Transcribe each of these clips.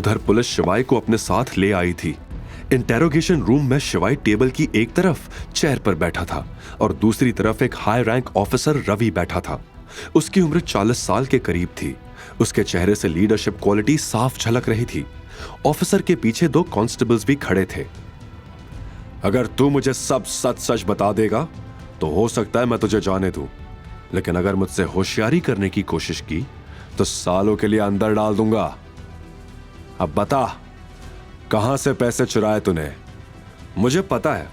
उधर पुलिस शिवाय को अपने साथ ले आई थी। इंटेरोगेशन रूम में शिवाय टेबल की एक तरफ चेयर पर बैठा था और दूसरी तरफ एक हाई रैंक ऑफिसर रवि बैठा था। उसकी उम्र 40 साल के करीब थी। उसके चेहरे से लीडरशिप क्वालिटी साफ झलक रही थी। ऑफिसर के पीछे 2 कांस्टेबल्स भी खड़े थे। अगर तू मुझे सब सच सच बता देगा तो हो सकता है मैं तुझे जाने दूं, लेकिन अगर मुझसे होशियारी करने की कोशिश की तो सालों के लिए अंदर डाल दूंगा। अब बता, कहां से पैसे चुराए तूने? मुझे पता है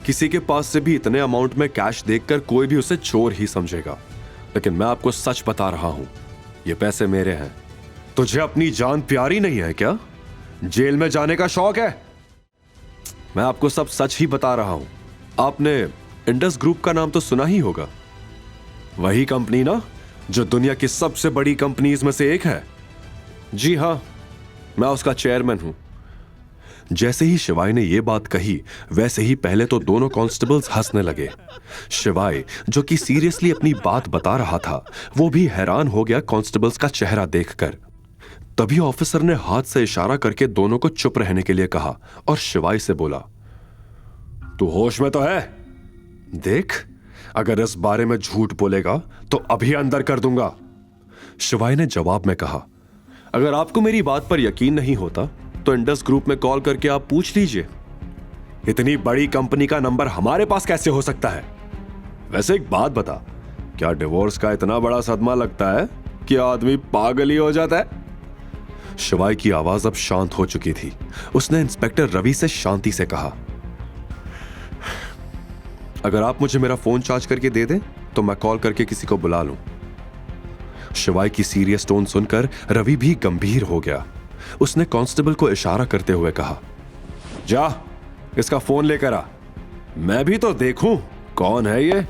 किसी के पास से भी इतने अमाउंट में कैश देखकर कोई भी उसे चोर ही समझेगा, लेकिन मैं आपको सच बता रहा हूं, ये पैसे मेरे हैं। तुझे अपनी जान प्यारी नहीं है क्या? जेल में जाने का शौक है? मैं आपको सब सच ही बता रहा हूं। आपने इंडस ग्रुप का नाम तो सुना ही होगा। वही कंपनी ना जो दुनिया की सबसे बड़ी कंपनीज में से एक है। जी हां, मैं उसका चेयरमैन हूं। जैसे ही शिवाय ने यह बात कही वैसे ही पहले तो दोनों कांस्टेबल्स हंसने लगे। शिवाय जो कि सीरियसली अपनी बात बता रहा था, वो भी हैरान हो गया कांस्टेबल्स का चेहरा देखकर। तभी ऑफिसर ने हाथ से इशारा करके दोनों को चुप रहने के लिए कहा और शिवाय से बोला, तू होश में तो है? देख, अगर इस बारे में झूठ बोलेगा तो अभी अंदर कर दूंगा। शिवाय ने जवाब में कहा, अगर आपको मेरी बात पर यकीन नहीं होता तो इंडस ग्रुप में कॉल करके आप पूछ लीजिए। इतनी बड़ी कंपनी का नंबर हमारे पास कैसे हो सकता है? वैसे एक बात बता, क्या डिवोर्स का इतना बड़ा सदमा लगता है कि आदमी पागल ही हो जाता है? शिवाय की आवाज अब शांत हो चुकी थी। उसने इंस्पेक्टर रवि से शांति से कहा, अगर आप मुझे मेरा फोन चार्ज करके दे दें तो मैं कॉल करके किसी को बुला लूं। शिवाय की सीरियस टोन सुनकर रवि भी गंभीर हो गया। उसने कांस्टेबल को इशारा करते हुए कहा, जा इसका फोन लेकर आ, मैं भी तो देखूं कौन है ये।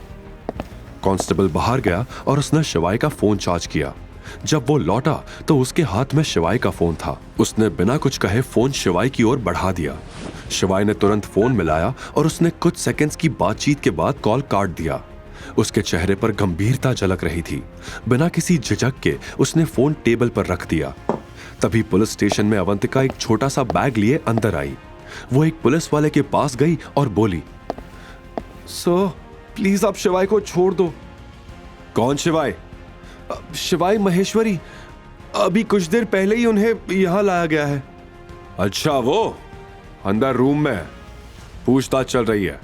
कांस्टेबल बाहर गया और उसने शिवाय का फोन चार्ज किया। जब वो लौटा तो उसके हाथ में शिवाय का फोन था। उसने बिना कुछ कहे फोन शिवाय की ओर बढ़ा दिया। शिवाय ने तुरंत फोन मिलाया और उसने कुछ सेकंड्स की बातचीत के बाद कॉल काट दिया। उसके चेहरे पर गंभीरता झलक रही थी। बिना किसी झिझक के उसने फोन टेबल पर रख दिया। तभी पुलिस स्टेशन में अवंतिका एक छोटा सा बैग लिए अंदर आई। वो एक पुलिस वाले के पास गई और बोली, सर प्लीज आप शिवाय को छोड़ दो। कौन शिवाय? शिवाय महेश्वरी, अभी कुछ देर पहले ही उन्हें यहां लाया गया है। अच्छा, वो अंदर रूम में है, पूछताछ चल रही है।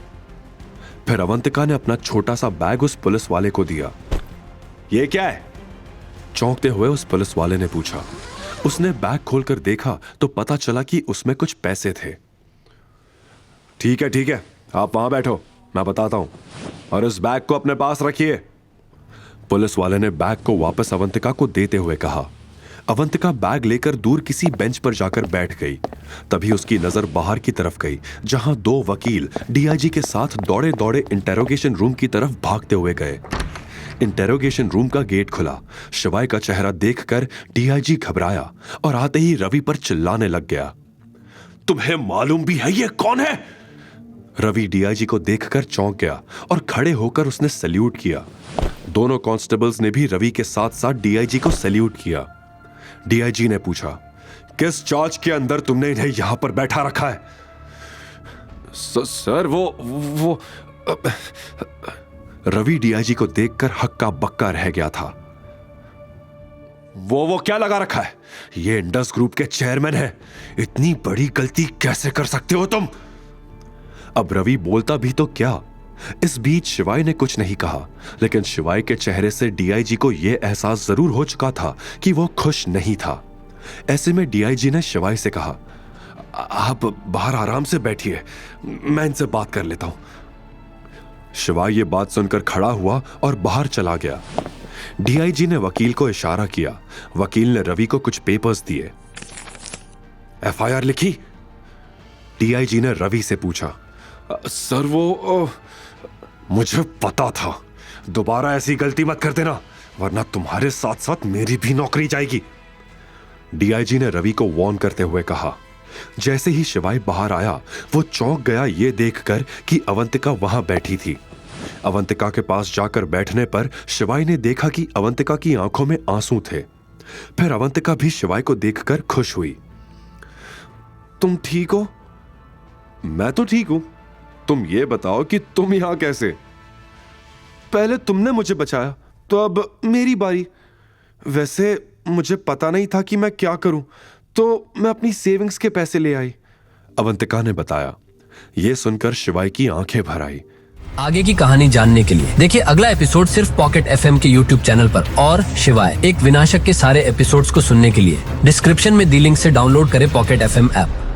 फिर अवंतिका ने अपना छोटा सा बैग उस पुलिस वाले को दिया। ये क्या है? चौंकते हुए उस पुलिस वाले ने पूछा। उसने बैग खोलकर देखा तो पता चला कि उसमें कुछ पैसे थे। ठीक है, आप वहां बैठो, मैं बताता हूं, और इस बैग को अपने पास रखिए। पुलिस वाले ने बैग को वापस अवंतिका को देते हुए कहा। अवंतिका बैग लेकर दूर किसी बेंच पर जाकर बैठ गई। तभी उसकी नजर बाहर की तरफ गई, जहां 2 वकील डीआईजी के साथ दौड़े दौड़े इंटेरोगेशन रूम की तरफ भागते हुए गए। इंटेरोगेशन रूम का गेट खुला। शिवाय का चेहरा देखकर डीआईजी घबराया और आते ही रवि पर चिल्लाने लग गया, तुम्हें मालूम भी है ये कौन है? रवि डीआईजी को देखकर चौंक गया और खड़े होकर उसने सैल्यूट किया। दोनों कांस्टेबल्स ने भी रवि के साथ साथ डीआईजी को सैल्यूट किया। डीआईजी ने पूछा, किस चार्ज के अंदर तुमने इन्हें यहां पर बैठा रखा है? सर वो रवि डीआईजी को देखकर हक्का बक्का रह गया था। वो क्या लगा रखा है? ये इंडस ग्रुप के चेयरमैन है, इतनी बड़ी गलती कैसे कर सकते हो तुम? अब रवि बोलता भी तो क्या। इस बीच शिवाय ने कुछ नहीं कहा, लेकिन शिवाय के चेहरे से डीआईजी को यह एहसास जरूर हो चुका था कि वो खुश नहीं था। ऐसे में डीआईजी ने शिवाय से कहा, आप बाहर आराम से बैठिए, मैं इनसे बात कर लेता हूं। शिवाय ये बात सुनकर खड़ा हुआ और बाहर चला गया। डीआईजी ने वकील को इशारा किया। वकील ने रवि को कुछ पेपर्स दिए। एफआईआर लिखी? डीआईजी ने रवि से पूछा। सर वो मुझे पता था, दोबारा ऐसी गलती मत कर देना, वरना तुम्हारे साथ साथ मेरी भी नौकरी जाएगी, डीआईजी ने रवि को वार्न करते हुए कहा। जैसे ही शिवाय बाहर आया, वो चौंक गया ये देखकर कि अवंतिका वहां बैठी थी। अवंतिका के पास जाकर बैठने पर शिवाय ने देखा कि अवंतिका की आंखों में आंसू थे। फिर अवंतिका भी शिवाय को देखकर खुश हुई। तुम ठीक हो? मैं तो ठीक हूं। तुम ये बताओ कि तुम यहां कैसे? पहले तुमने मुझे बचाया, तो अब मेरी बारी। वैसे मुझे पता नहीं था कि मैं क्या करूं, तो मैं अपनी सेविंग्स के पैसे ले आई, अवंतिका ने बताया। यह सुनकर शिवाय की आंखें भर आई। आगे की कहानी जानने के लिए देखिए अगला एपिसोड सिर्फ पॉकेट एफएम के यूट्यूब चैनल पर। और शिवाय एक विनाशक के सारे एपिसोड्स को सुनने के लिए डिस्क्रिप्शन में दी लिंक से डाउनलोड करें पॉकेट एफएम ऐप।